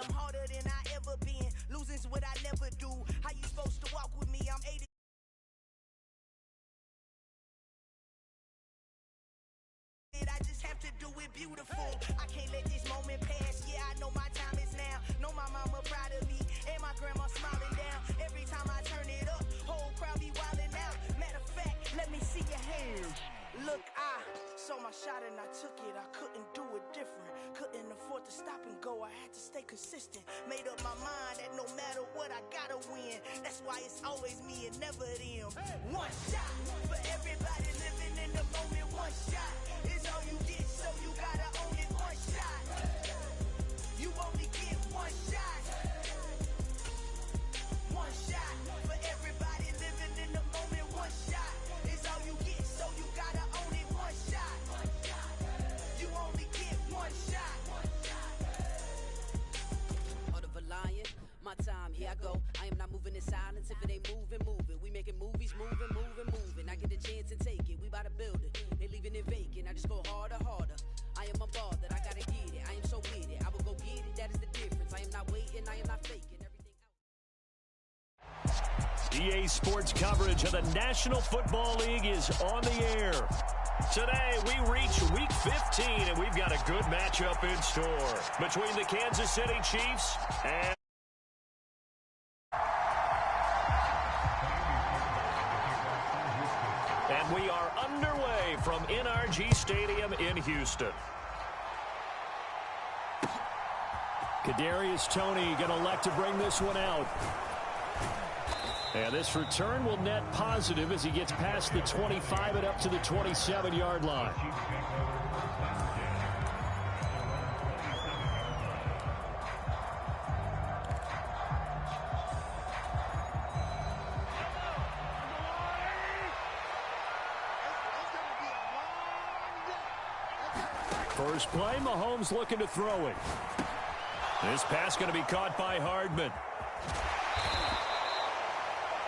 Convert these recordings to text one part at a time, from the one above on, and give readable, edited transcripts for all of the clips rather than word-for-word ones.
I'm harder than I ever been. Losing's what I never do. How you supposed to walk with me? I'm 80. I just have to do it beautiful. I can't let this moment pass. Yeah, I know my time is now. Know my mama proud of me and my grandma smiling down. Every time I turn it up, whole crowd be wilding out. Matter of fact, let me see your hands. Look, I saw my shot and I took it. I couldn't do it different. Couldn't afford to stop and go. I had to stay consistent. Made up my mind that no matter what, I gotta win. That's why it's always me and never them. One shot for everybody living in the moment. One shot is all you get, so you gotta own it. One shot. You only get one shot. One shot for everybody living in the moment. One shot is all you get, so you gotta own it. One shot. You only get one shot. Heart of a lion, my time, here I go. I am not moving in silence. If it ain't moving, move it. We making movies, moving, moving, moving. I get a chance to take it. We bout to build it. They leaving it vacant. I just go harder, harder. I am a ball that I gotta get it. I am so with it. I will go get it. That is the difference. I am not waiting. I am not faking. Everything EA Sports coverage of the National Football League is on the air. Today, we reach Week 15, and we've got a good matchup in store between the Kansas City Chiefs and... And we are underway from NRG Stadium in Houston. Kadarius Toney going to elect to bring this one out. And this return will net positive as he gets past the 25 and up to the 27-yard line. First play, Mahomes looking to throw it. This pass going to be caught by Hardman.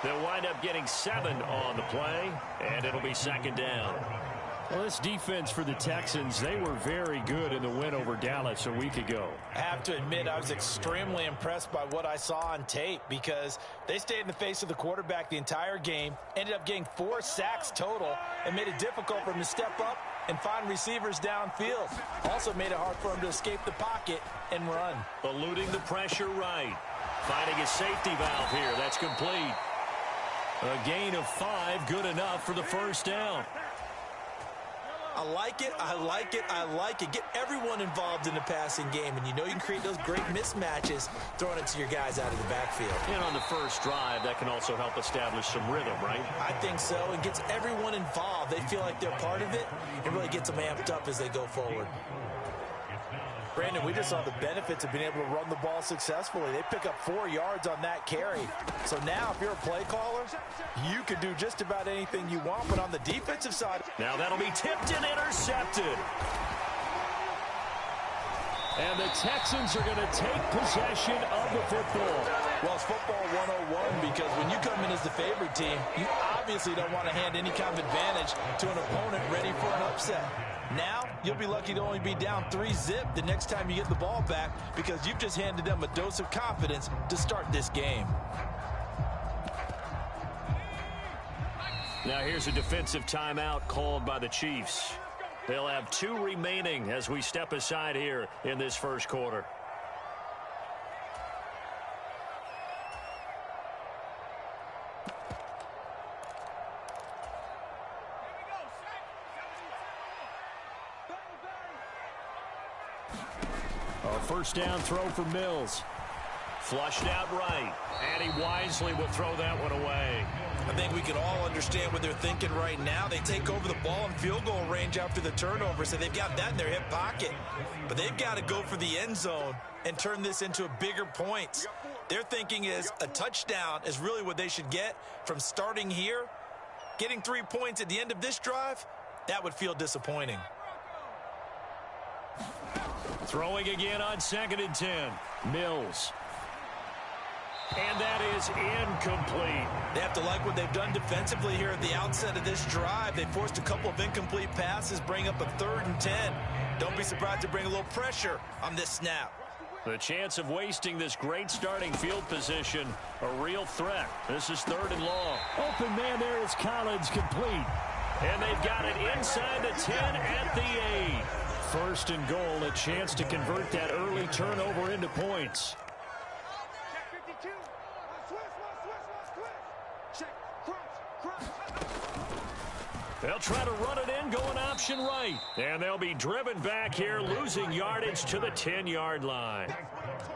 They'll wind up getting 7 on the play, and it'll be second down. Well, this defense for the Texans, they were very good in the win over Dallas a week ago. I have to admit, I was extremely impressed by what I saw on tape because they stayed in the face of the quarterback the entire game, ended up getting 4 sacks total, and made it difficult for him to step up and find receivers downfield. Also made it hard for him to escape the pocket and run. Eluding the pressure right. Finding a safety valve here. That's complete. A gain of 5, good enough for the first down. I like it, I like it, I like it. Get everyone involved in the passing game, and you know you can create those great mismatches throwing it to your guys out of the backfield. And on the first drive, that can also help establish some rhythm, right? I think so, and gets everyone involved. They feel like they're part of it, and really gets them amped up as they go forward. Brandon, we just saw the benefits of being able to run the ball successfully. They pick up 4 yards on that carry. So now, if you're a play caller, you can do just about anything you want. But on the defensive side... Now that'll be tipped and intercepted. And the Texans are going to take possession of the football. Well, it's football 101 because when you come in as the favorite team, you obviously don't want to hand any kind of advantage to an opponent ready for an upset. Now, you'll be lucky to only be down 3-zip the next time you get the ball back because you've just handed them a dose of confidence to start this game. Now here's a defensive timeout called by the Chiefs. They'll have 2 remaining as we step aside here in this first quarter. First down throw for Mills. Flushed out right. And he wisely will throw that one away. I think we can all understand what they're thinking right now. They take over the ball in field goal range after the turnover, so they've got that in their hip pocket. But they've got to go for the end zone and turn this into a bigger points. Their thinking is a touchdown is really what they should get from starting here. Getting 3 points at the end of this drive, that would feel disappointing. Throwing again on 2nd and 10. Mills. And that is incomplete. They have to like what they've done defensively here at the outset of this drive. They forced a couple of incomplete passes, bring up a 3rd and 10. Don't be surprised to bring a little pressure on this snap. The chance of wasting this great starting field position, a real threat. This is 3rd and long. Open man there is Collins, complete. And they've got it inside the 10 at the 8. 1st and goal, a chance to convert that early turnover into points. They'll try to run it in, going option right. And they'll be driven back here, losing yardage to the 10-yard line.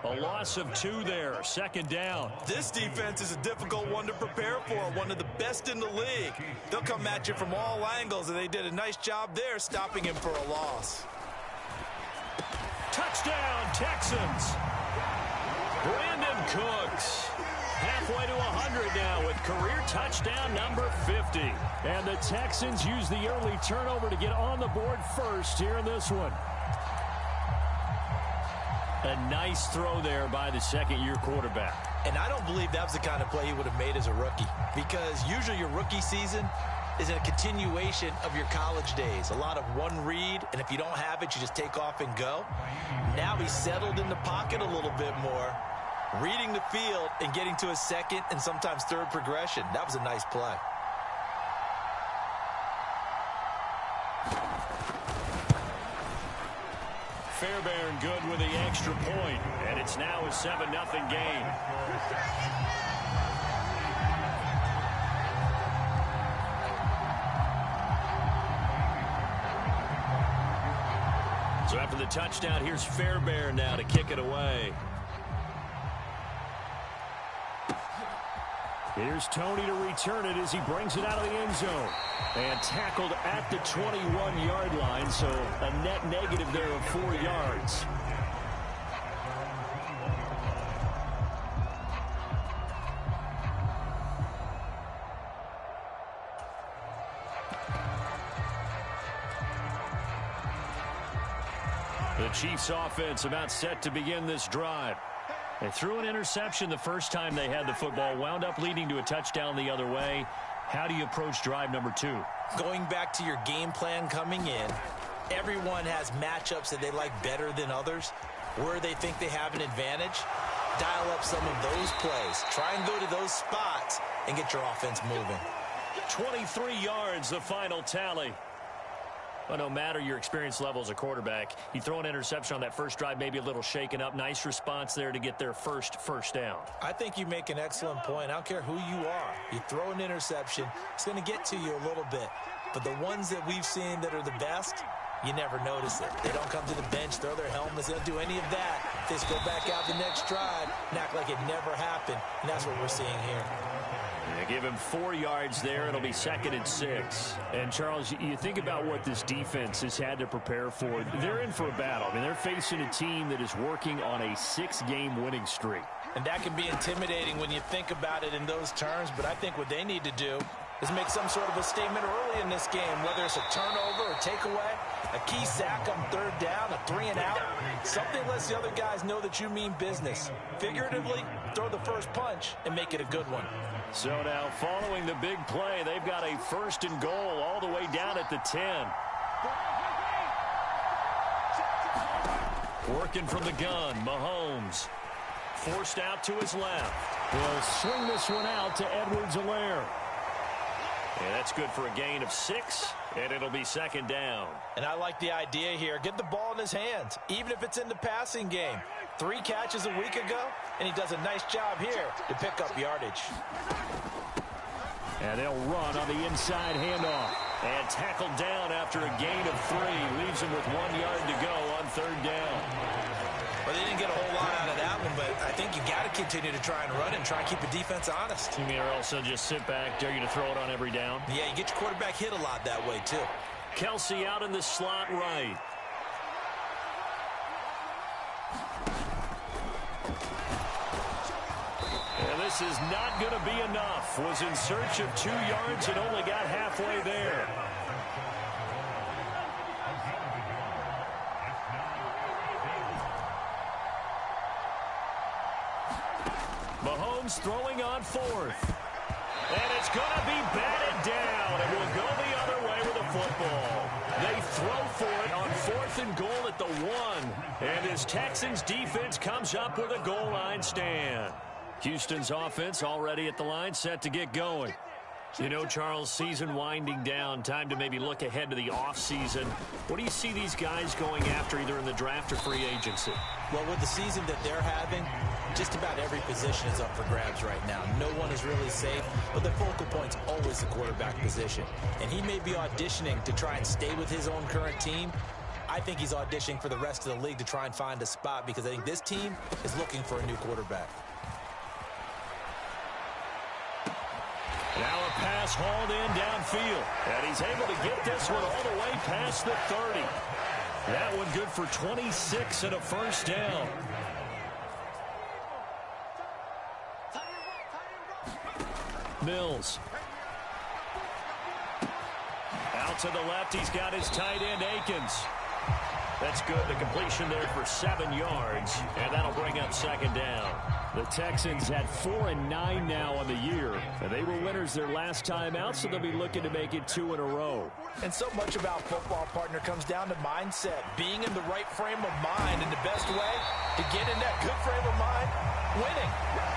A loss of 2 there, 2nd down. This defense is a difficult one to prepare for, one of the best in the league. They'll come at you from all angles, and they did a nice job there stopping him for a loss. Touchdown, Texans. Brandon Cooks. Halfway to 100 now with career touchdown number 50. And the Texans use the early turnover to get on the board first here in this one. A nice throw there by the 2nd-year quarterback. And I don't believe that was the kind of play he would have made as a rookie, because usually your rookie season is a continuation of your college days. A lot of one read, and if you don't have it, you just take off and go. Now he's settled in the pocket a little bit more, reading the field and getting to a 2nd and sometimes 3rd progression. That was a nice play. Fairbairn good with the extra point, and it's now a 7-0 game. So after the touchdown, here's Fairbairn now to kick it away. Here's Tony to return it as he brings it out of the end zone. And tackled at the 21-yard line, so a net negative there of 4 yards. The Chiefs offense about set to begin this drive. They threw an interception the first time they had the football, wound up leading to a touchdown the other way. How do you approach drive number 2? Going back to your game plan coming in, everyone has matchups that they like better than others. Where they think they have an advantage, dial up some of those plays. Try and go to those spots and get your offense moving. 23 yards, the final tally. Well, no matter your experience level as a quarterback, you throw an interception on that first drive, maybe a little shaken up. Nice response there to get their first down. I think you make an excellent point. I don't care who you are. You throw an interception, it's going to get to you a little bit. But the ones that we've seen that are the best, you never notice it. They don't come to the bench, throw their helmets, they don't do any of that. They just go back out the next drive and act like it never happened. And that's what we're seeing here. They give him 4 yards there. It'll be 2nd and 6. And, Charles, you think about what this defense has had to prepare for. They're in for a battle. I mean, they're facing a team that is working on a 6-game winning streak. And that can be intimidating when you think about it in those terms. But I think what they need to do is make some sort of a statement early in this game, whether it's a turnover or takeaway, a key sack on 3rd down, a 3-and-out. Something lets the other guys know that you mean business. Figuratively, throw the first punch and make it a good one. So now, following the big play, they've got a 1st and goal all the way down at the 10. Working from the gun, Mahomes. Forced out to his left. He'll swing this one out to Edwards-Helaire. Yeah, that's good for a gain of 6, and it'll be 2nd down. And I like the idea here. Get the ball in his hands, even if it's in the passing game. 3 catches a week ago, and he does a nice job here to pick up yardage. And they'll run on the inside handoff. And tackled down after a gain of 3. Leaves him with 1 yard to go on 3rd down. Well, they didn't get a whole lot out of that one, but I think you got to continue to try and run and try and keep the defense honest. You mean or also just sit back, dare you to throw it on every down? Yeah, you get your quarterback hit a lot that way, too. Kelsey out in the slot right. And this is not going to be enough. Was in search of 2 yards and only got halfway there. Mahomes throwing on fourth. And it's going to be batted down, and we'll go the other way with the football. They throw for it on 4th and goal at the 1. And his Texans defense comes up with a goal line stand. Houston's offense already at the line, set to get going. You know, Charles, season winding down, time to maybe look ahead to the offseason. What do you see these guys going after either in the draft or free agency? Well, with the season that they're having, just about every position is up for grabs right now. No one is really safe, but the focal point's always the quarterback position. And he may be auditioning to try and stay with his own current team. I think he's auditioning for the rest of the league to try and find a spot because I think this team is looking for a new quarterback. Now a pass hauled in downfield. And he's able to get this one all the way past the 30. That one good for 26 and a first down. Mills. Out to the left, he's got his tight end, Akins. That's good. The completion there for 7 yards, and that'll bring up second down. The Texans had 4-9 now on the year, and they were winners their last time out, so they'll be looking to make it 2 in a row. And so much about football, partner, comes down to mindset, being in the right frame of mind, and the best way to get in that good frame of mind, winning.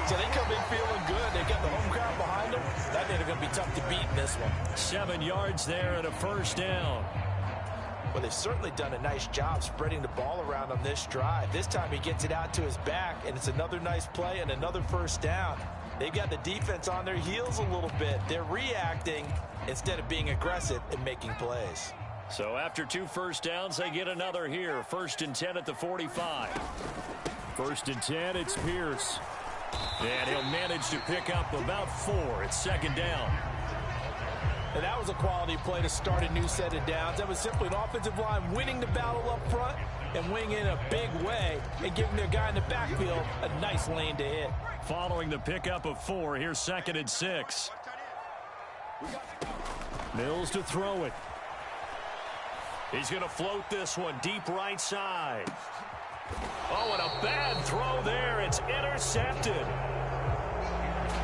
So they come in feeling good. They got the home crowd behind them. I think they're going to be tough to beat in this one. 7 yards there and a first down. Well, they've certainly done a nice job spreading the ball around on this drive. This time he gets it out to his back, and it's another nice play and another first down. They've got the defense on their heels a little bit. They're reacting instead of being aggressive and making plays. So after 2 first downs, they get another here. 1st and 10 at the 45. 1st and 10, it's Pierce. And he'll manage to pick up about 4. It's second down. And that was a quality play to start a new set of downs. That was simply an offensive line winning the battle up front and winning in a big way and giving their guy in the backfield a nice lane to hit. Following the pickup of 4, here's 2nd and 6. Mills to throw it. He's going to float this one deep right side. Oh, and a bad throw there. It's intercepted.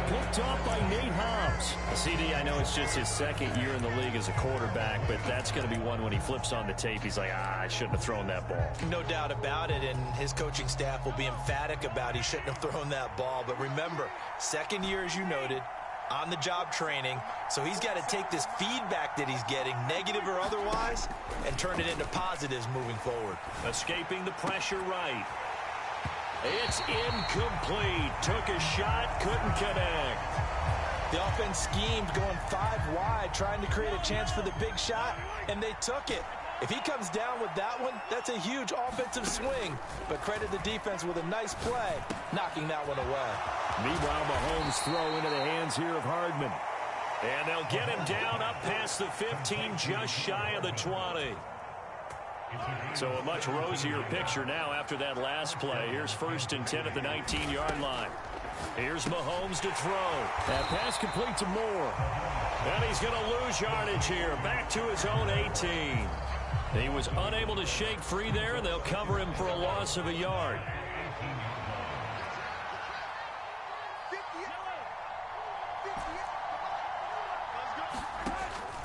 Picked off by Nate Hobbs. CD, I know it's just his 2nd year in the league as a quarterback, but that's going to be one when he flips on the tape. He's like, I shouldn't have thrown that ball. No doubt about it, and his coaching staff will be emphatic about he shouldn't have thrown that ball. But remember, 2nd year, as you noted, on-the-job training, so he's got to take this feedback that he's getting, negative or otherwise, and turn it into positives moving forward. Escaping the pressure right. It's incomplete. Took a shot, couldn't connect. The offense schemed going 5 wide, trying to create a chance for the big shot, and they took it. If he comes down with that one, that's a huge offensive swing. But credit the defense with a nice play, knocking that one away. Meanwhile, Mahomes throw into the hands here of Hardman. And they'll get him down up past the 15, just shy of the 20. So a much rosier picture now after that last play. Here's 1st and 10 at the 19-yard line. Here's Mahomes to throw. That pass complete to Moore. And he's going to lose yardage here. Back to his own 18. He was unable to shake free there, and they'll cover him for a loss of a yard.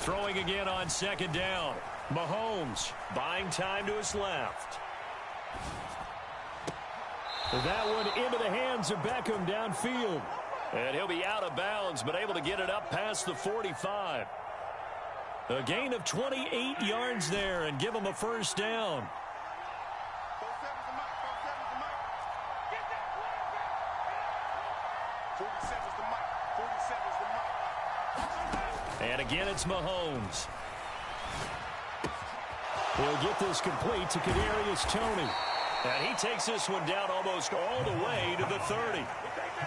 Throwing again on 2nd down. Mahomes buying time to his left. That one into the hands of Beckham downfield. And he'll be out of bounds, but able to get it up past the 45. A gain of 28 yards there and give him a first down. And again, it's Mahomes. He'll get this complete to Kadarius Toney. And he takes this one down almost all the way to the 30.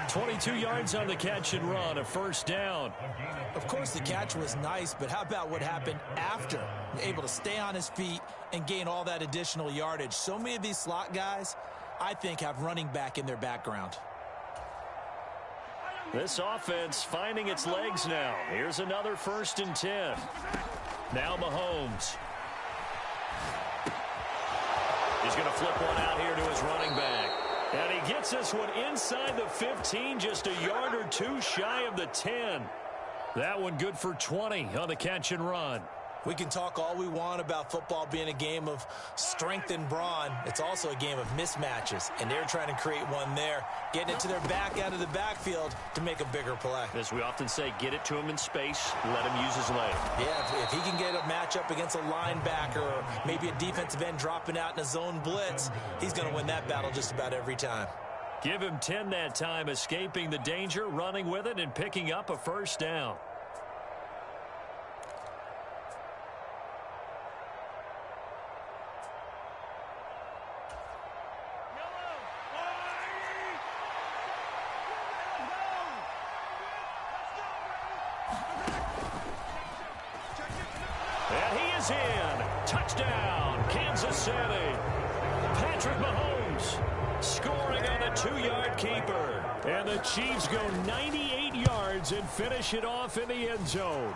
22 yards on the catch and run, a first down. Of course, the catch was nice, but how about what happened after? Able to stay on his feet and gain all that additional yardage. So many of these slot guys, I think, have running back in their background. This offense finding its legs now. Here's another 1st and 10. Now Mahomes. He's going to flip one out here to his running back. And he gets this one inside the 15, just a yard or two shy of the 10. That one good for 20 on the catch and run. We can talk all we want about football being a game of strength and brawn. It's also a game of mismatches, and they're trying to create one there, getting it to their back out of the backfield to make a bigger play. As we often say, get it to him in space, let him use his leg. Yeah, if he can get a matchup against a linebacker or maybe a defensive end dropping out in a zone blitz, he's going to win that battle just about every time. Give him 10 that time, escaping the danger, running with it, and picking up a first down. And he is in. Touchdown, Kansas City. Patrick Mahomes scoring on the 2-yard keeper. And the Chiefs go 98 yards and finish it off in the end zone.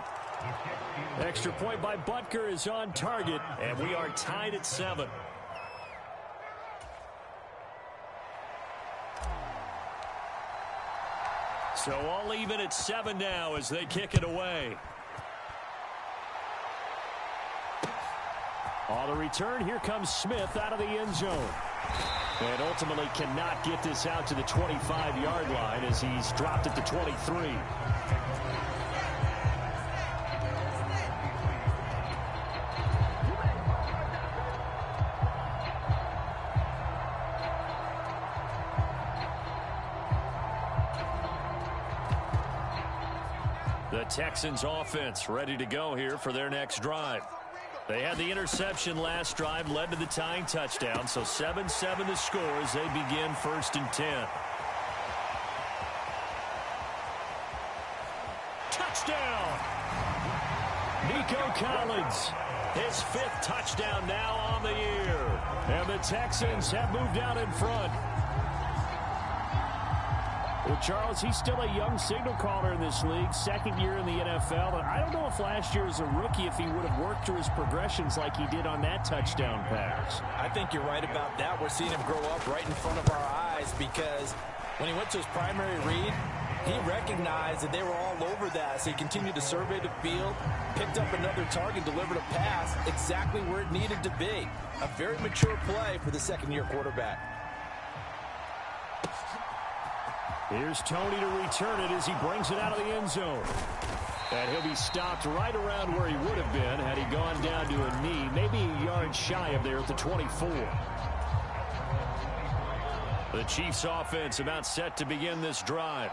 Extra point by Butker is on target, and we are tied at 7. So all even at 7 now as they kick it away. On the return, here comes Smith out of the end zone. And ultimately cannot get this out to the 25-yard line as he's dropped it to 23. The Texans offense ready to go here for their next drive. They had the interception last drive, led to the tying touchdown, so 7-7 the score as they begin 1st and 10. Touchdown! Nico Collins, his 5th touchdown now on the year. And the Texans have moved out in front. Well, Charles, he's still a young signal caller in this league, 2nd year in the NFL. And I don't know if last year as a rookie if he would have worked through his progressions like he did on that touchdown pass. I think you're right about that. We're seeing him grow up right in front of our eyes because when he went to his primary read, he recognized that they were all over that. So he continued to survey the field, picked up another target, delivered a pass exactly where it needed to be. A very mature play for the 2nd-year quarterback. Here's Tony to return it as he brings it out of the end zone. And he'll be stopped right around where he would have been had he gone down to a knee, maybe a yard shy of there at the 24. The Chiefs offense about set to begin this drive.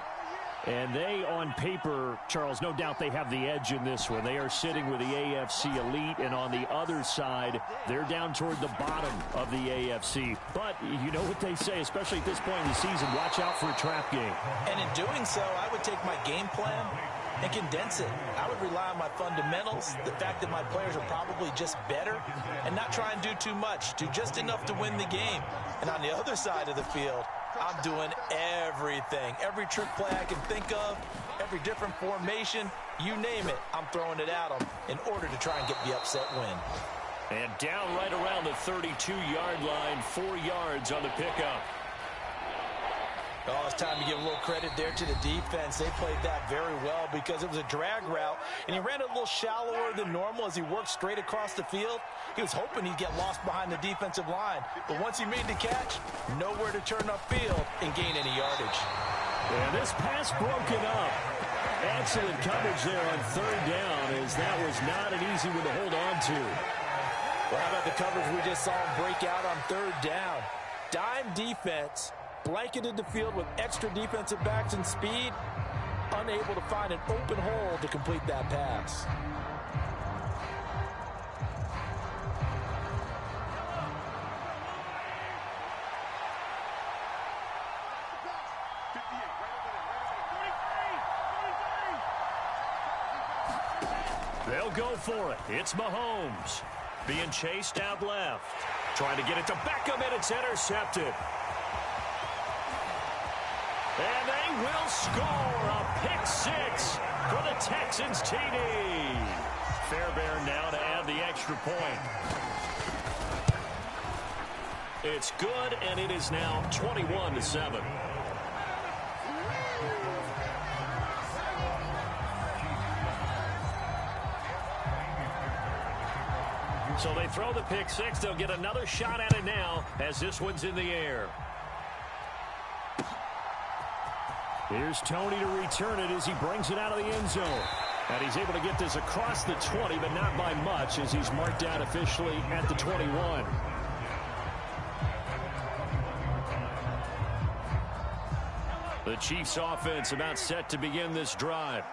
And they, on paper, Charles, no doubt they have the edge in this one. They are sitting with the AFC elite, and on the other side, they're down toward the bottom of the AFC. But you know what they say, especially at this point in the season, watch out for a trap game. And in doing so, I would take my game plan and condense it. I would rely on my fundamentals, the fact that my players are probably just better, and not try and do too much, do just enough to win the game. And on the other side of the field, I'm doing everything. Every trick play I can think of, every different formation, you name it, I'm throwing it at them in order to try and get the upset win. And down right around the 32-yard line, 4 yards on the pickup. Oh, it's time to give a little credit there to the defense. They played that very well because it was a drag route, and he ran it a little shallower than normal as he worked straight across the field. He was hoping he'd get lost behind the defensive line, but once he made the catch, nowhere to turn upfield and gain any yardage. And this pass broken up. Excellent coverage there on 3rd down, as that was not an easy one to hold on to. Well, how about the coverage we just saw him break out on 3rd down? Dime defense. Blanketed the field with extra defensive backs and speed, unable to find an open hole to complete that pass. They'll go for it. It's Mahomes being chased out left. Trying to get it to Beckham, and it's intercepted. And they will score a pick 6 for the Texans TD. Fairbairn now to add the extra point. It's good, and it is now 21-7. So they throw the pick six. They'll get another shot at it now as this one's in the air. Here's Tony to return it as he brings it out of the end zone. And he's able to get this across the 20, but not by much as he's marked out officially at the 21. The Chiefs offense about set to begin this drive.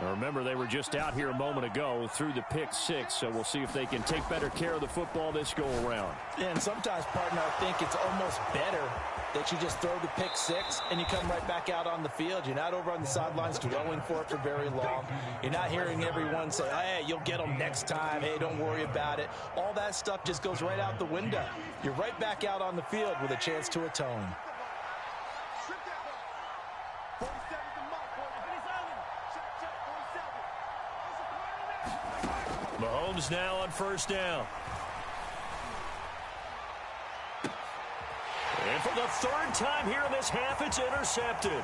Now remember, they were just out here a moment ago through the pick six, so we'll see if they can take better care of the football this go-around. Yeah, and sometimes, partner, I think it's almost better that you just throw the pick six and you come right back out on the field. You're not over on the sidelines dwelling for it for very long. You're not hearing everyone say, hey, you'll get them next time. Hey, don't worry about it. All that stuff just goes right out the window. You're right back out on the field with a chance to atone. Mahomes now on first down. And for the third time here in this half, it's intercepted.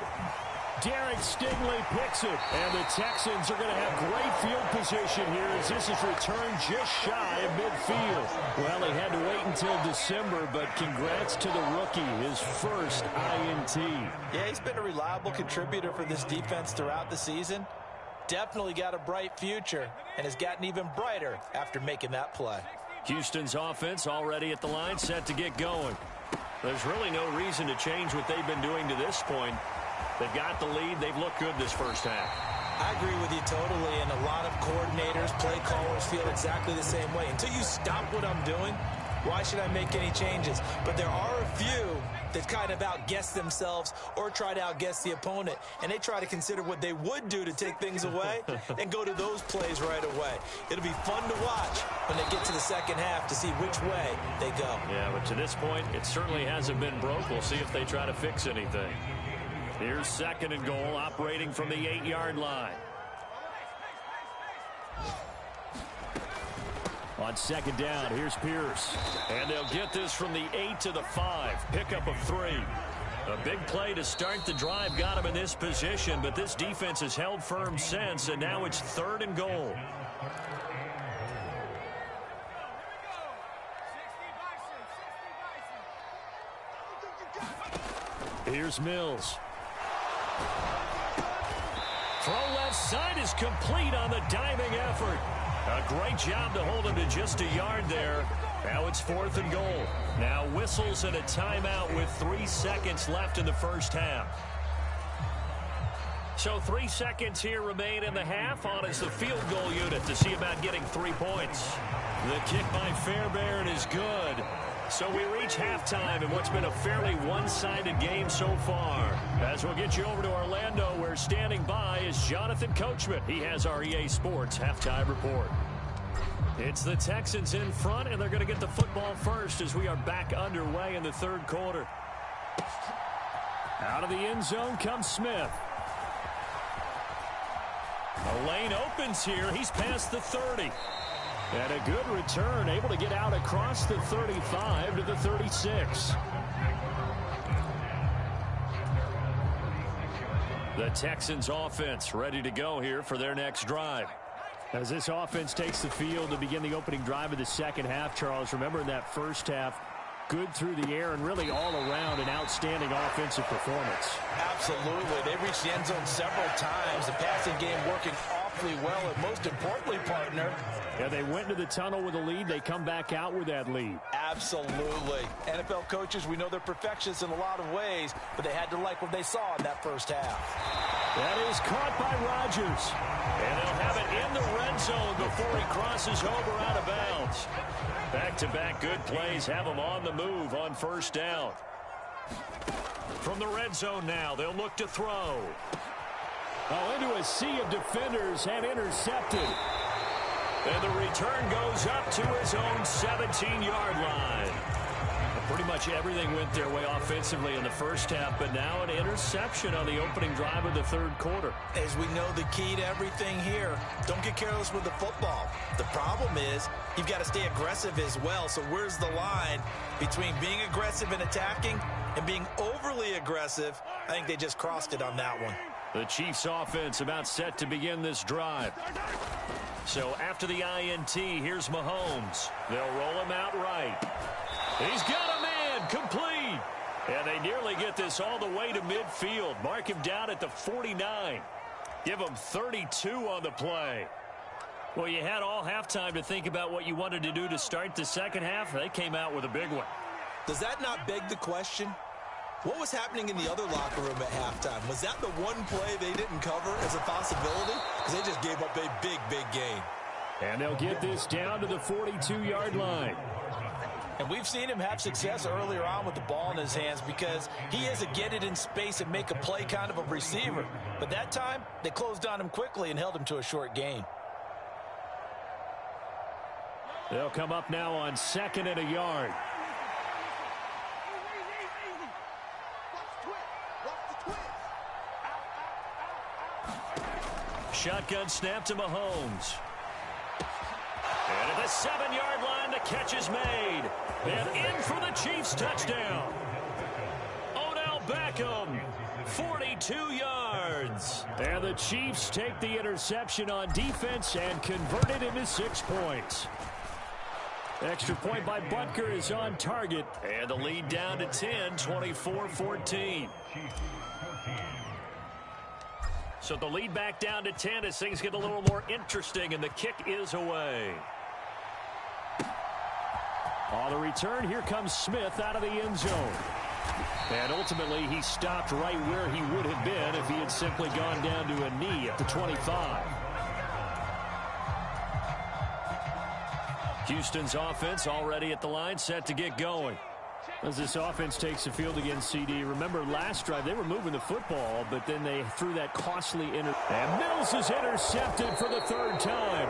Derek Stingley picks it, and the Texans are going to have great field position here as this is returned just shy of midfield. Well, he had to wait until December, but congrats to the rookie, his first INT. Yeah, he's been a reliable contributor for this defense throughout the season. Definitely got a bright future and has gotten even brighter after making that play. Houston's offense already at the line, set to get going. There's really no reason to change what they've been doing to this point. They've got the lead. They've looked good this first half. I agree with you totally, and a lot of coordinators, play callers feel exactly the same way. Until you stop what I'm doing, why should I make any changes? But there are a few that kind of outguess themselves or try to outguess the opponent, and they try to consider what they would do to take things away and go to those plays right away. It'll be fun to watch when they get to the second half to see which way they go. Yeah, but to this point, it certainly hasn't been broke. We'll see if they try to fix anything. Here's second and goal, operating from the 8-yard line. On second down, here's Pierce. And they'll get this from the 8 to the 5. Pickup of 3. A big play to start the drive got him in this position, but this defense has held firm since, and now it's third and goal. Here's Mills. Throw left side is complete on the diving effort. A great job to hold him to just a yard there. Now it's fourth and goal. Now whistles and a timeout with 3 seconds left in the first half. So 3 seconds here remain in the half. On is the field goal unit to see about getting 3 points. The kick by Fairbairn is good. So we reach halftime in what's been a fairly one-sided game so far. As we'll get you over to Orlando, where standing by is Jonathan Coachman. He has our EA Sports halftime report. It's the Texans in front, and they're going to get the football first as we are back underway in the third quarter. Out of the end zone comes Smith. The lane opens here. He's past the 30. And a good return, able to get out across the 35 to the 36. The Texans offense ready to go here for their next drive. As this offense takes the field to begin the opening drive of the second half, Charles, remember in that first half, good through the air and really all around an outstanding offensive performance. Absolutely. They reached the end zone several times. The passing game working awfully well, and most importantly, partner, yeah, they went to the tunnel with a lead. They come back out with that lead. Absolutely. NFL coaches, we know they're perfectionists in a lot of ways, but they had to like what they saw in that first half. That is caught by Rodgers. And they'll have it in the red zone before he crosses over out of bounds. Back-to-back good plays have them on the move on first down. From the red zone now, they'll look to throw. Oh, into a sea of defenders and intercepted. And the return goes up to his own 17-yard line. Pretty much everything went their way offensively in the first half, but now an interception on the opening drive of the third quarter. As we know, the key to everything here, don't get careless with the football. The problem is you've got to stay aggressive as well. So where's the line between being aggressive and attacking and being overly aggressive? I think they just crossed it on that one. The Chiefs offense about set to begin this drive. So after the INT, here's Mahomes. They'll roll him out right. He's got a man complete. And they nearly get this all the way to midfield. Mark him down at the 49. Give him 32 on the play. Well, you had all halftime to think about what you wanted to do to start the second half. They came out with a big one. Does that not beg the question? What was happening in the other locker room at halftime? Was that the one play they didn't cover as a possibility? Because they just gave up a big, big gain. And they'll get this down to the 42-yard line. And we've seen him have success earlier on with the ball in his hands because he is a get it in space and make a play kind of a receiver. But that time, they closed on him quickly and held him to a short gain. They'll come up now on 2nd and a yard. Shotgun snap to Mahomes. And at the 7-yard line, the catch is made. And in for the Chiefs touchdown. Odell Beckham, 42 yards. And the Chiefs take the interception on defense and convert it into 6 points. Extra point by Butker is on target. And the lead down to 10, 24-14. So the lead back down to 10 as things get a little more interesting, and the kick is away. On the return, here comes Smith out of the end zone. And ultimately, he stopped right where he would have been if he had simply gone down to a knee at the 25. Houston's offense already at the line, set to get going. As this offense takes the field against CD, remember last drive they were moving the football, but then they threw that costly and Mills is intercepted for the 3rd time.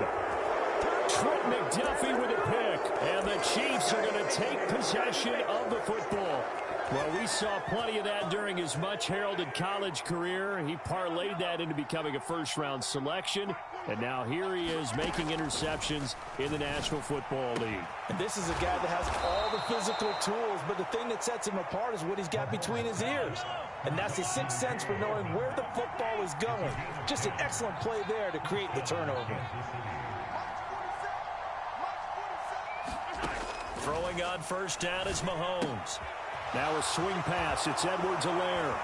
Trent McDuffie with a pick, and the Chiefs are going to take possession of the football. Well, we saw plenty of that during his much-heralded college career. He parlayed that into becoming a first-round selection, and now here he is making interceptions in the National Football League. And this is a guy that has all the physical tools, but the thing that sets him apart is what he's got between his ears. And that's his sixth sense for knowing where the football is going. Just an excellent play there to create the turnover. Throwing on first down is Mahomes. Now a swing pass. It's Edwards-Helaire.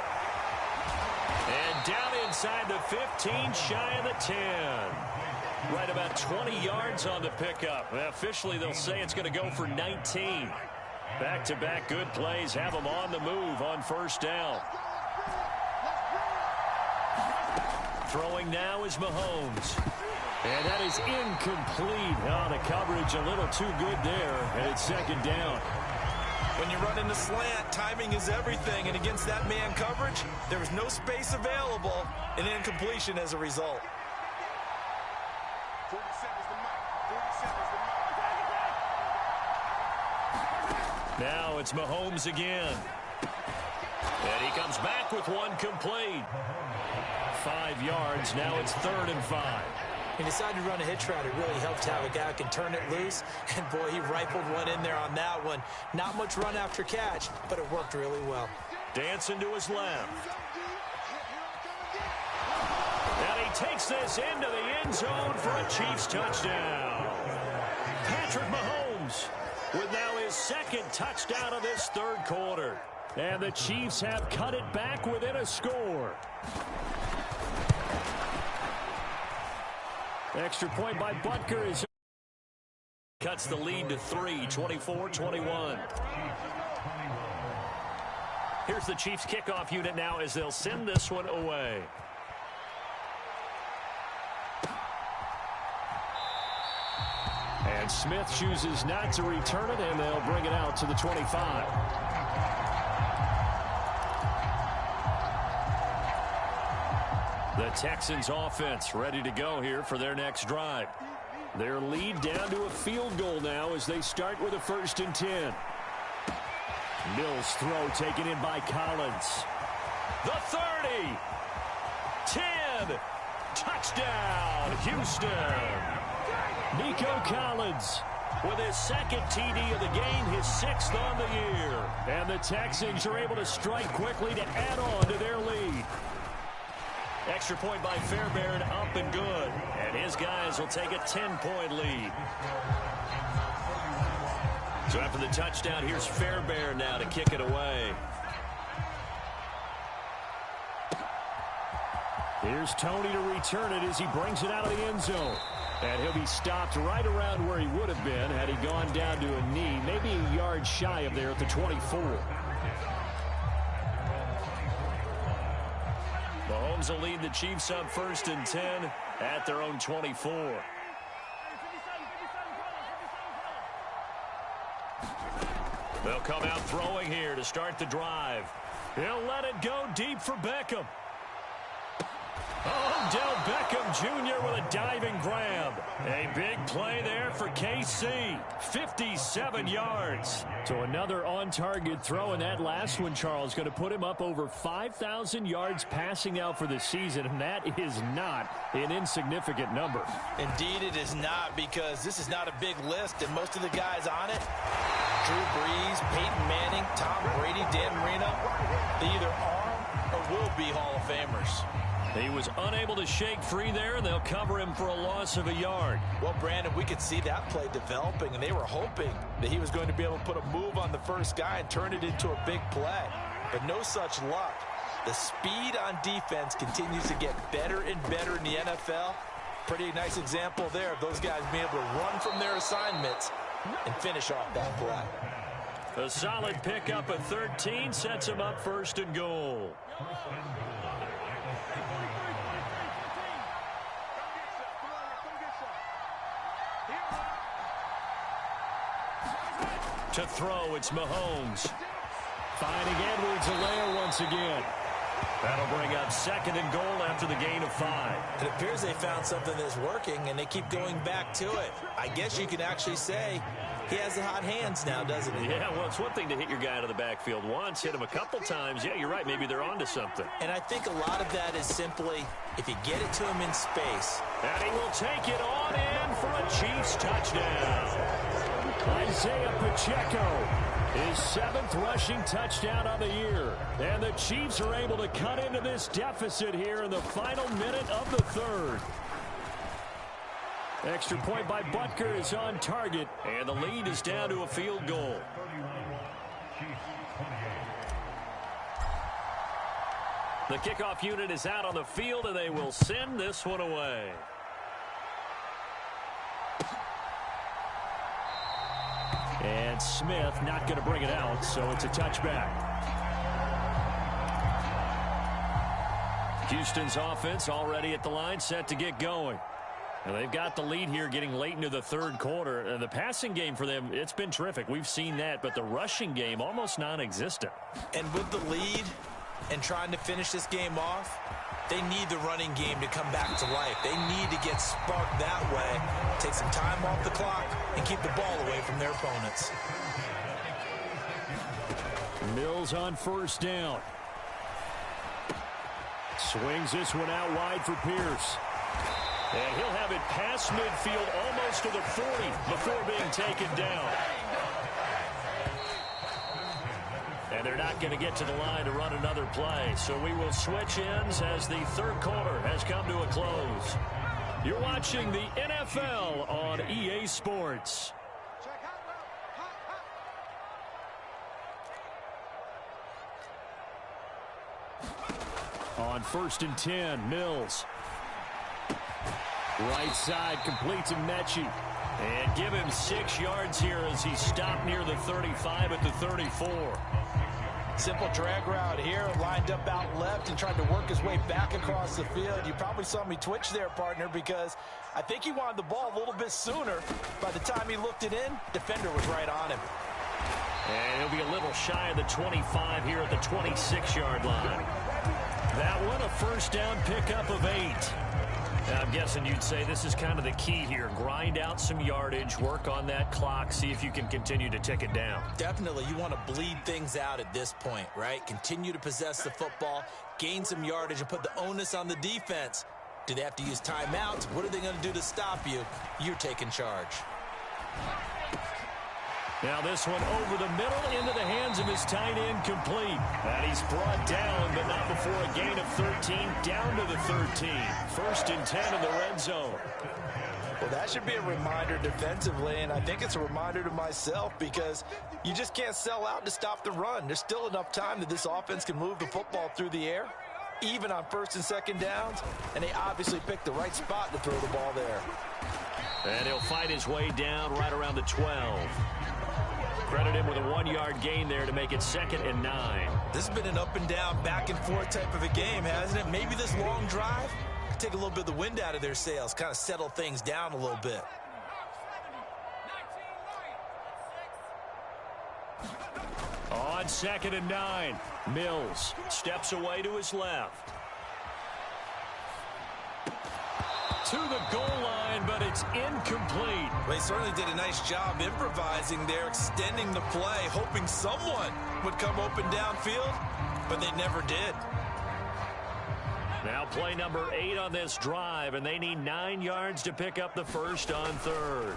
And down inside the 15, shy of the 10. Right about 20 yards on the pickup. Officially, they'll say it's going to go for 19. Back-to-back good plays have them on the move on first down. Throwing now is Mahomes. And that is incomplete. Oh, the coverage a little too good there, and it's 2nd down. When you run in the slant, timing is everything, and against that man coverage, there was no space available, and incompletion as a result. Now it's Mahomes again. And he comes back with one complete. 5 yards, now it's 3rd and 5. He decided to run a hitch route. It really helped to have a guy who can turn it loose. And, boy, he rifled one in there on that one. Not much run after catch, but it worked really well. Dancing to his left. And he takes this into the end zone for a Chiefs touchdown. Patrick Mahomes with now his 2nd touchdown of this 3rd quarter. And the Chiefs have cut it back within a score. Extra point by Butker is cuts the lead to 3, 24-21. Here's the Chiefs kickoff unit now as they'll send this one away. And Smith chooses not to return it, and they'll bring it out to the 25. The Texans offense ready to go here for their next drive. Their lead down to a field goal now as they start with a 1st and 10. Mills throw taken in by Collins. The 30. 10. Touchdown, Houston. Nico Collins with his second TD of the game, his 6th on the year. And the Texans are able to strike quickly to add on to their lead. Extra point by Fairbairn, up and good. And his guys will take a 10-point lead. So after the touchdown, here's Fairbairn now to kick it away. Here's Tony to return it as he brings it out of the end zone. And he'll be stopped right around where he would have been had he gone down to a knee, maybe a yard shy of there at the 24. Mahomes will lead the Chiefs up 1st and 10 at their own 24. They'll come out throwing here to start the drive. He'll let it go deep for Beckham. Odell Beckham Jr. with a diving grab. A big play there for KC. 57 yards. So another on-target throw, and that last one, Charles, going to put him up over 5,000 yards passing out for the season, and that is not an insignificant number. Indeed it is not, because this is not a big list, and most of the guys on it, Drew Brees, Peyton Manning, Tom Brady, Dan Marino, they either are or will be Hall of Famers. He was unable to shake free there, and they'll cover him for a loss of a yard. Well, Brandon, we could see that play developing, and they were hoping that he was going to be able to put a move on the first guy and turn it into a big play. But no such luck. The speed on defense continues to get better and better in the NFL. Pretty nice example there of those guys being able to run from their assignments and finish off that play. A solid pickup at 13 sets him up 1st and goal. To throw, it's Mahomes. Finding Edwards-Helaire once again. That'll bring up 2nd and goal after the gain of 5. It appears they found something that's working, and they keep going back to it. I guess you could actually say he has the hot hands now, doesn't he? Yeah, well, it's one thing to hit your guy out of the backfield once, hit him a couple times. Yeah, you're right. Maybe they're onto something. And I think a lot of that is simply if you get it to him in space. And he will take it on in for a Chiefs touchdown. Isaiah Pacheco, his 7th rushing touchdown on the year. And the Chiefs are able to cut into this deficit here in the final minute of the 3rd. Extra point by Butker is on target, and the lead is down to a field goal. The kickoff unit is out on the field, and they will send this one away. And Smith not going to bring it out, so it's a touchback. Houston's offense already at the line, set to get going. And they've got the lead here getting late into the 3rd quarter. The passing game for them, it's been terrific. We've seen that, but the rushing game almost non-existent. And with the lead and trying to finish this game off, they need the running game to come back to life. They need to get sparked that way, take some time off the clock, and keep the ball away from their opponents. Mills on 1st down. Swings this one out wide for Pierce. And he'll have it past midfield almost to the 40 before being taken down. And they're not going to get to the line to run another play. So we will switch ends as the 3rd quarter has come to a close. You're watching the NFL on EA Sports. On 1st and 10, Mills. Right side completes to Mechie. And give him 6 yards here as he's stopped near the 35 at the 34. Simple drag route here, lined up out left and tried to work his way back across the field. You probably saw me twitch there, partner, because I think he wanted the ball a little bit sooner. By the time he looked it in, defender was right on him. And he'll be a little shy of the 25 here at the 26-yard line. That one, a 1st down pickup of 8. I'm guessing you'd say this is kind of the key here. Grind out some yardage, work on that clock, see if you can continue to tick it down. Definitely, you want to bleed things out at this point, right? Continue to possess the football, gain some yardage, and put the onus on the defense. Do they have to use timeouts? What are they going to do to stop you? You're taking charge. Now this one over the middle into the hands of his tight end, complete. And he's brought down, but not before a gain of 13, down to the 13. 1st and 10 in the red zone. Well, that should be a reminder defensively, and I think it's a reminder to myself because you just can't sell out to stop the run. There's still enough time that this offense can move the football through the air, even on 1st and 2nd downs, and they obviously picked the right spot to throw the ball there. And he'll fight his way down right around the 12. Credit him with a 1-yard gain there to make it 2nd and 9. This has been an up and down, back and forth type of a game, hasn't it? Maybe this long drive could take a little bit of the wind out of their sails, kind of settle things down a little bit. On 2nd and 9, Mills steps away to his left. To the goal line, but it's incomplete. They certainly did a nice job improvising there, extending the play, hoping someone would come open downfield, but they never did. Now play number 8 on this drive, and they need 9 yards to pick up the first on 3rd.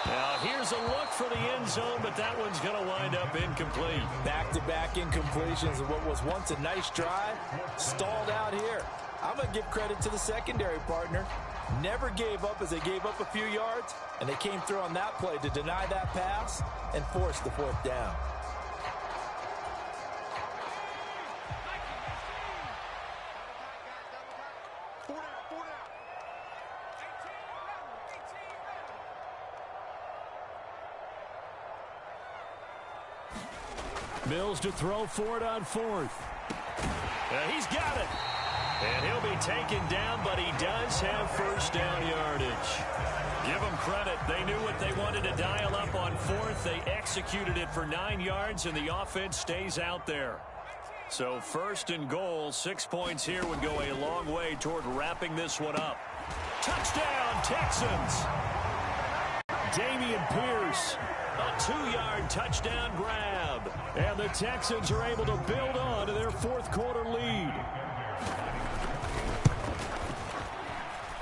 Now here's a look for the end zone, but that one's going to wind up incomplete. Back-to-back incompletions of what was once a nice drive, stalled out here. I'm going to give credit to the secondary partner. Never gave up as they gave up a few yards, and they came through on that play to deny that pass and force the 4th down. Mills to throw for it on 4th. He's got it. And he'll be taken down, but he does have 1st down yardage. Give them credit. They knew what they wanted to dial up on 4th. They executed it for 9 yards, and the offense stays out there. So 1st and goal, 6 points here would go a long way toward wrapping this one up. Touchdown, Texans! Dameon Pierce, a 2-yard touchdown grab. And the Texans are able to build on to their 4th quarter lead.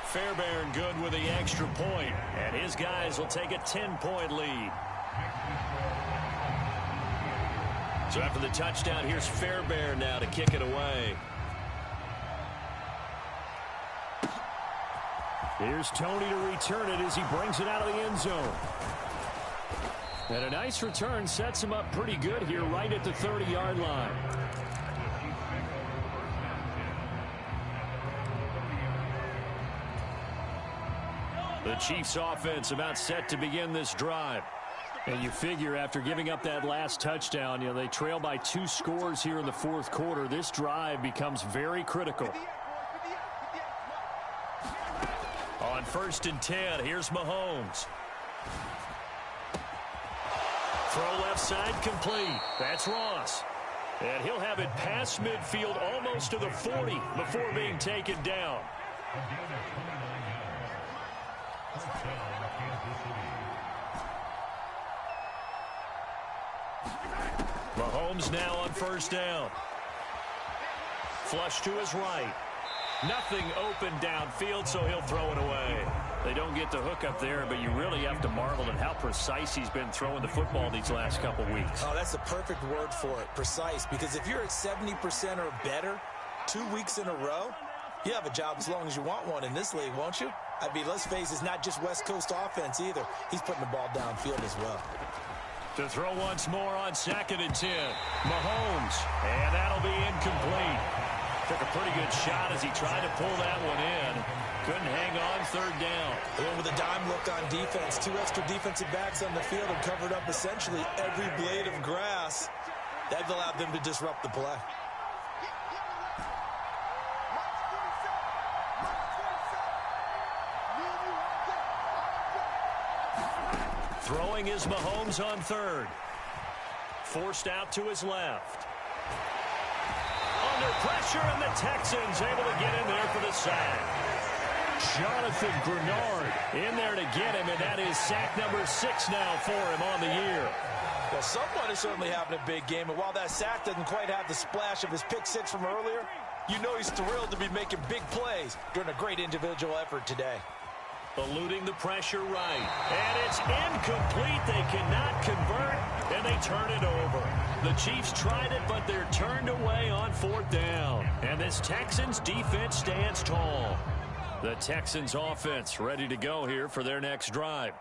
Fairbairn good with the extra point, and his guys will take a 10-point lead. So after the touchdown, here's Fairbairn now to kick it away. Here's Tony to return it as he brings it out of the end zone. And a nice return sets him up pretty good here right at the 30-yard line. The Chiefs offense about set to begin this drive. And you figure after giving up that last touchdown, they trail by 2 scores here in the 4th quarter. This drive becomes very critical. On 1st and 10, here's Mahomes. Throw left side complete. That's Ross. And he'll have it past midfield almost to the 40 before being taken down. Mahomes now on 1st down. Flush to his right. Nothing open downfield, so he'll throw it away. They don't get the hook up there, but you really have to marvel at how precise he's been throwing the football these last couple weeks. Oh, that's the perfect word for it, precise, because if you're at 70% or better 2 weeks in a row, you have a job as long as you want one in this league, won't you? I mean, let's face it, it's not just West Coast offense either. He's putting the ball downfield as well. To throw once more on 2nd and 10. Mahomes, and that'll be incomplete. Took a pretty good shot as he tried to pull that one in. Couldn't hang on 3rd down. They went with a dime look on defense. 2 extra defensive backs on the field and covered up essentially every blade of grass. That allowed them to disrupt the play. Throwing is Mahomes on 3rd. Forced out to his left. On under pressure, and the Texans able to get in there for the sack. Jonathan Grenard in there to get him, and that is sack number 6 now for him on the year. Well, someone is certainly having a big game, and while that sack doesn't quite have the splash of his pick 6 from earlier, you know he's thrilled to be making big plays during a great individual effort today. Eluding the pressure right. And it's incomplete. They cannot convert, and they turn it over. The Chiefs tried it, but they're turned away on 4th down. And this Texans defense stands tall. The Texans offense ready to go here for their next drive.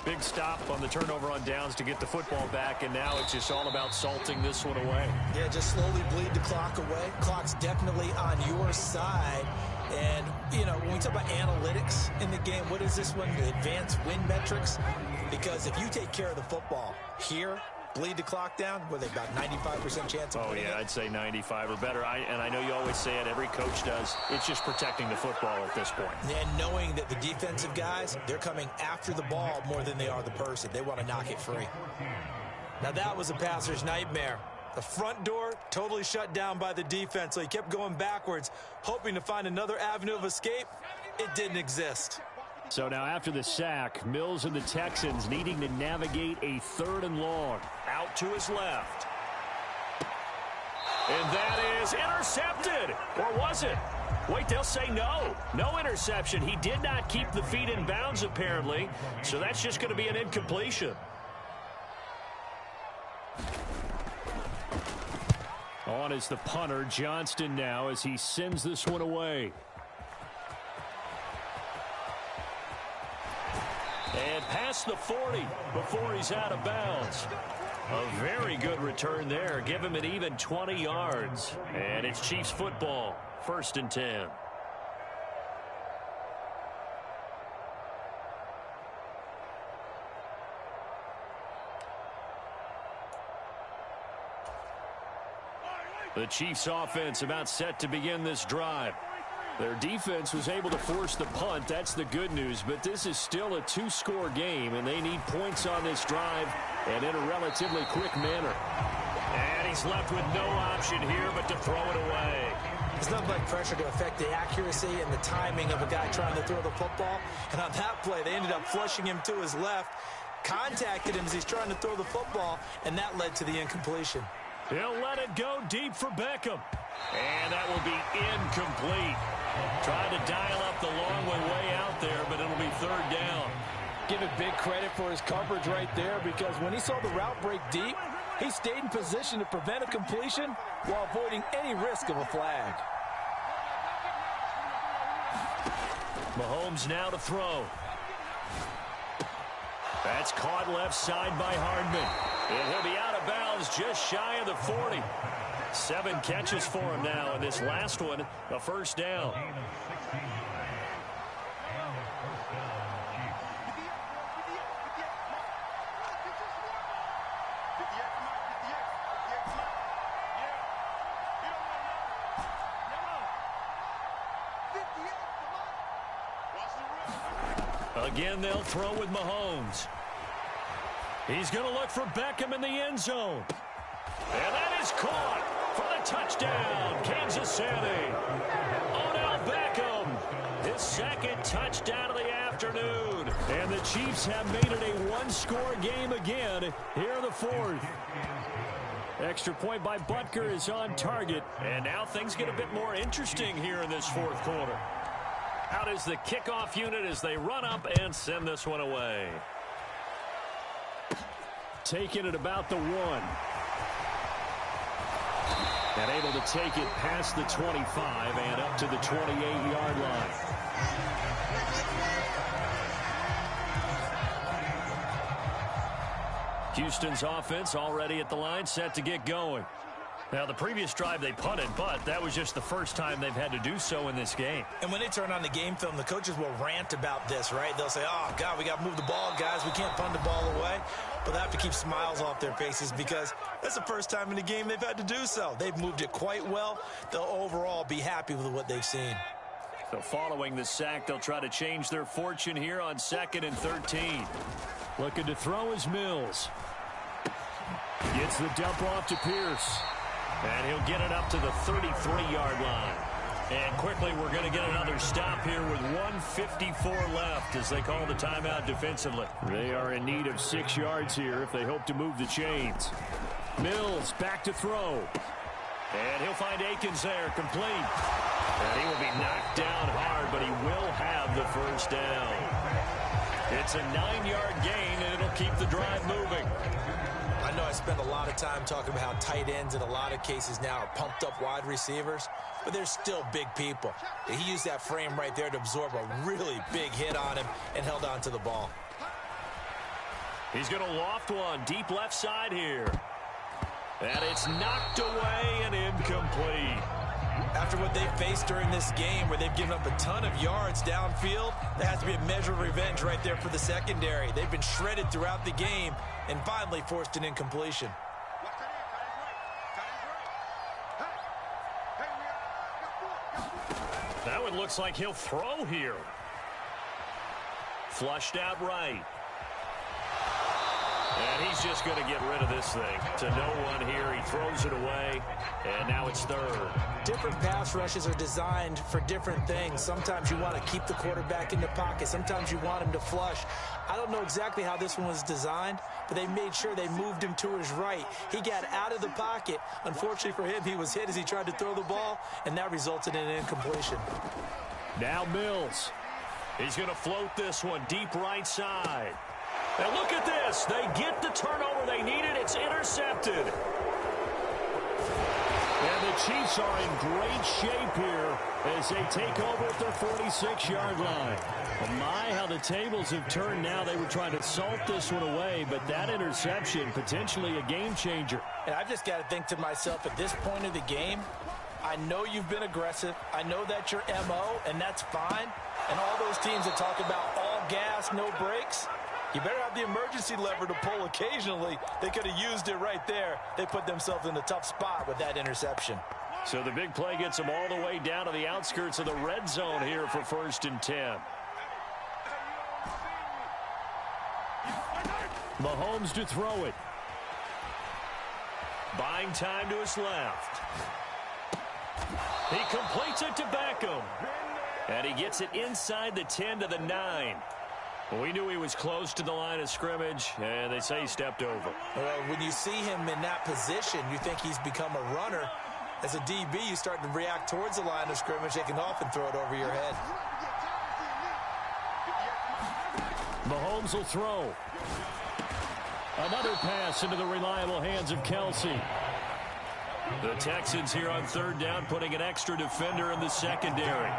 Big stop on the turnover on downs to get the football back, and now it's just all about salting this one away. Yeah, just slowly bleed the clock away. Clock's definitely on your side. And, you know, when we talk about analytics in the game, what is this one? The advanced win metrics? Because if you take care of the football here, bleed the clock down, with about 95% chance of winning it. I'd say 95 or better. And I know you always say it, every coach does. It's just protecting the football at this point. And knowing that the defensive guys, they're coming after the ball more than they are the person. They want to knock it free. Now that was a passer's nightmare. The front door totally shut down by the defense, so he kept going backwards, hoping to find another avenue of escape. It didn't exist. So now after the sack, Mills and the Texans needing to navigate a 3rd and long. Out to his left. And that is intercepted. Or was it? Wait, they'll say no. No interception. He did not keep the feet in bounds, apparently. So that's just going to be an incompletion. On is the punter, Johnston, now as he sends this one away. And past the 40 before he's out of bounds. A very good return there. Give him an even 20 yards. And it's Chiefs football. 1st and 10. The Chiefs offense about set to begin this drive. Their defense was able to force the punt. That's the good news. But this is still a 2-score game, and they need points on this drive and in a relatively quick manner. And he's left with no option here but to throw it away. There's nothing like pressure to affect the accuracy and the timing of a guy trying to throw the football. And on that play, they ended up flushing him to his left, contacted him as he's trying to throw the football, and that led to the incompletion. He'll let it go deep for Beckham. And that will be incomplete. Trying to dial up the long way out there, but it'll be 3rd down. Give it big credit for his coverage right there, because when he saw the route break deep, he stayed in position to prevent a completion while avoiding any risk of a flag. Mahomes now to throw. That's caught left side by Hardman. And he'll be out of bounds just shy of the 40. 7 catches for him now, and this last one, a 1st down. Again, they'll throw with Mahomes. He's going to look for Beckham in the end zone. And that is caught for the touchdown, Kansas City. Odell Beckham, his 2nd touchdown of the afternoon. And the Chiefs have made it a 1-score game again here in the 4th. Extra point by Butker is on target. And now things get a bit more interesting here in this 4th quarter. Out is the kickoff unit as they run up and send this one away. Taking it about the 1. And able to take it past the 25 and up to the 28-yard line. Houston's offense already at the line, set to get going. Now, the previous drive they punted, but that was just the first time they've had to do so in this game. And when they turn on the game film, the coaches will rant about this, right? They'll say, oh, God, we got to move the ball, guys. We can't punt the ball away. But they have to keep smiles off their faces because that's the first time in the game they've had to do so. They've moved it quite well. They'll overall be happy with what they've seen. So following the sack, they'll try to change their fortune here on 2nd and 13. Looking to throw is Mills. Gets the dump off to Pierce. And he'll get it up to the 33-yard line. And quickly, we're going to get another stop here with 1:54 left as they call the timeout defensively. They are in need of 6 yards here if they hope to move the chains. Mills back to throw. And he'll find Akins there, complete. And he will be knocked down hard, but he will have the first down. It's a 9-yard gain, and it'll keep the drive moving. I know I spend a lot of time talking about how tight ends in a lot of cases now are pumped up wide receivers, but they're still big people. He used that frame right there to absorb a really big hit on him and held on to the ball. He's going to loft one deep left side here. And it's knocked away and incomplete. After what they faced during this game where they've given up a ton of yards downfield, there has to be a measure of revenge right there for the secondary. They've been shredded throughout the game and finally forced an incompletion. That one looks like he'll throw here. Flushed out right. And he's just going to get rid of this thing. To no one here. He throws it away. And now it's third. Different pass rushes are designed for different things. Sometimes you want to keep the quarterback in the pocket. Sometimes you want him to flush. I don't know exactly how this one was designed, but they made sure they moved him to his right. He got out of the pocket. Unfortunately for him, he was hit as he tried to throw the ball, and that resulted in an incompletion. Now Mills. He's going to float this one deep right side. And look at this. They get the turnover they needed. It's intercepted. And the Chiefs are in great shape here as they take over at their 46-yard line. Well, my, how the tables have turned now. They were trying to salt this one away, but that interception, potentially a game changer. And I've just got to think to myself, at this point of the game, I know you've been aggressive. I know that's your MO, and that's fine. And all those teams that talk about all gas, no brakes, you better have the emergency lever to pull occasionally. They could have used it right there. They put themselves in a tough spot with that interception. So the big play gets them all the way down to the outskirts of the red zone here for 1st and 10. Mahomes to throw it. Buying time to his left. He completes it to Beckham. And he gets it inside the 10 to the 9. Well, we knew he was close to the line of scrimmage, and they say he stepped over. Well, when you see him in that position, you think he's become a runner. As a DB, you start to react towards the line of scrimmage. They can often throw it over your head. Mahomes will throw. Another pass into the reliable hands of Kelsey. The Texans here on 3rd down, putting an extra defender in the secondary.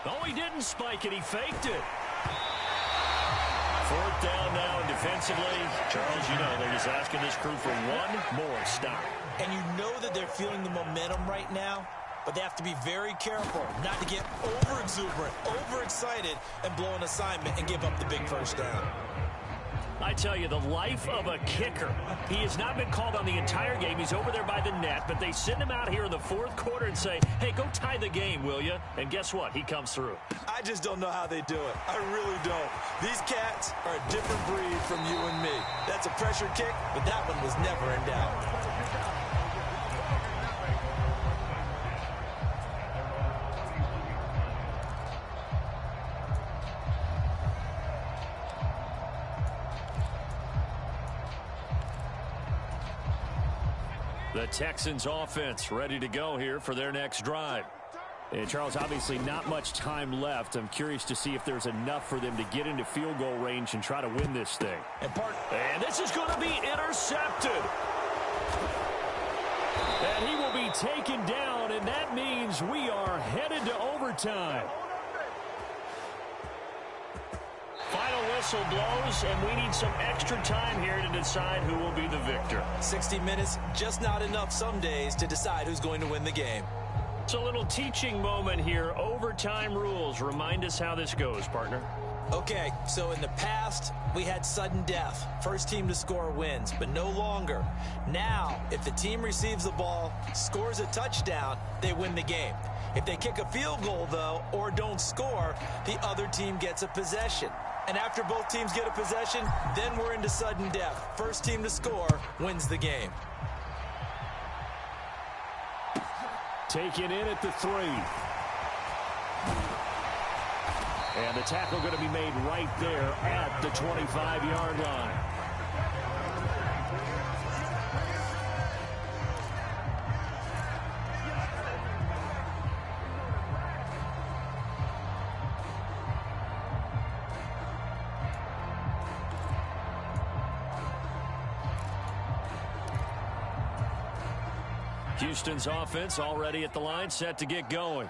Oh, he didn't spike it. He faked it. 4th down now, and defensively, Charles, you know, they're just asking this crew for one more stop. And you know that they're feeling the momentum right now, but they have to be very careful not to get over-exuberant, overexcited, and blow an assignment and give up the big first down. I tell you, the life of a kicker. He has not been called on the entire game. He's over there by the net, but they send him out here in the 4th quarter and say, hey, go tie the game, will you? And guess what? He comes through. I just don't know how they do it. I really don't. These cats are a different breed from you and me. That's a pressure kick, but that one was never in doubt. The Texans offense ready to go here for their next drive. And Charles, obviously not much time left. I'm curious to see if there's enough for them to get into field goal range and try to win this thing. And this is going to be intercepted. And he will be taken down, and that means we are headed to overtime. Final whistle blows, and we need some extra time here to decide who will be the victor. 60 minutes, just not enough some days to decide who's going to win the game. It's a little teaching moment here. Overtime rules. Remind us how this goes, partner. Okay, so in the past, we had sudden death. First team to score wins, but no longer. Now, if the team receives the ball, scores a touchdown, they win the game. If they kick a field goal, though, or don't score, the other team gets a possession. And after both teams get a possession, then we're into sudden death. First team to score wins the game. Taken in at the 3. And the tackle going to be made right there at the 25-yard line. Houston's offense already at the line, set to get going.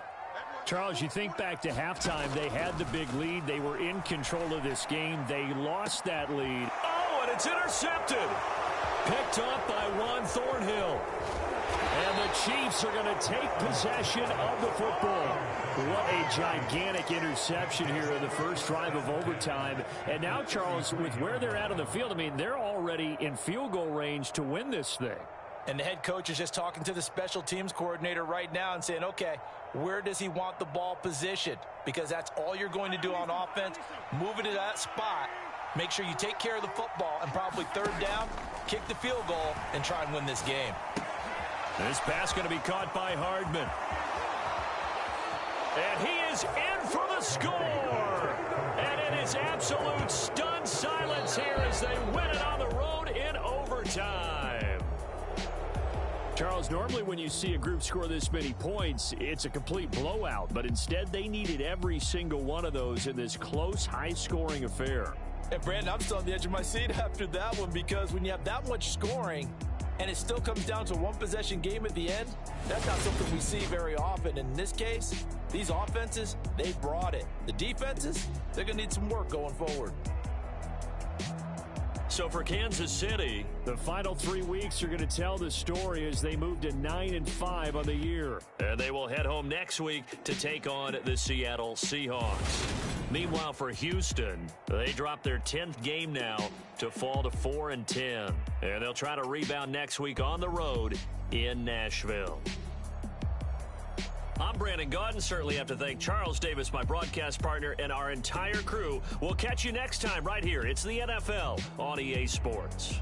Charles, you think back to halftime, they had the big lead. They were in control of this game. They lost that lead. Oh, and it's intercepted. Picked up by Juan Thornhill. And the Chiefs are going to take possession of the football. What a gigantic interception here in the first drive of overtime. And now, Charles, with where they're at on the field, I mean, they're already in field goal range to win this thing. And the head coach is just talking to the special teams coordinator right now and saying, okay, where does he want the ball positioned? Because that's all you're going to do on offense. Move it to that spot. Make sure you take care of the football and probably third down, kick the field goal, and try and win this game. This pass going to be caught by Hardman. And he is in for the score. And it is absolute stunned silence here as they win it on the road in overtime. Charles, normally when you see a group score this many points, it's a complete blowout. But instead, they needed every single one of those in this close, high-scoring affair. And, Brandon, I'm still on the edge of my seat after that one because when you have that much scoring and it still comes down to a one-possession game at the end, that's not something we see very often. In this case, these offenses, they brought it. The defenses, they're going to need some work going forward. So for Kansas City, the final 3 weeks are going to tell the story as they move to 9-5 on the year. And they will head home next week to take on the Seattle Seahawks. Meanwhile, for Houston, they drop their 10th game now to fall to 4-10. And they'll try to rebound next week on the road in Nashville. I'm Brandon Gaudin. Certainly have to thank Charles Davis, my broadcast partner, and our entire crew. We'll catch you next time right here. It's the NFL on EA Sports.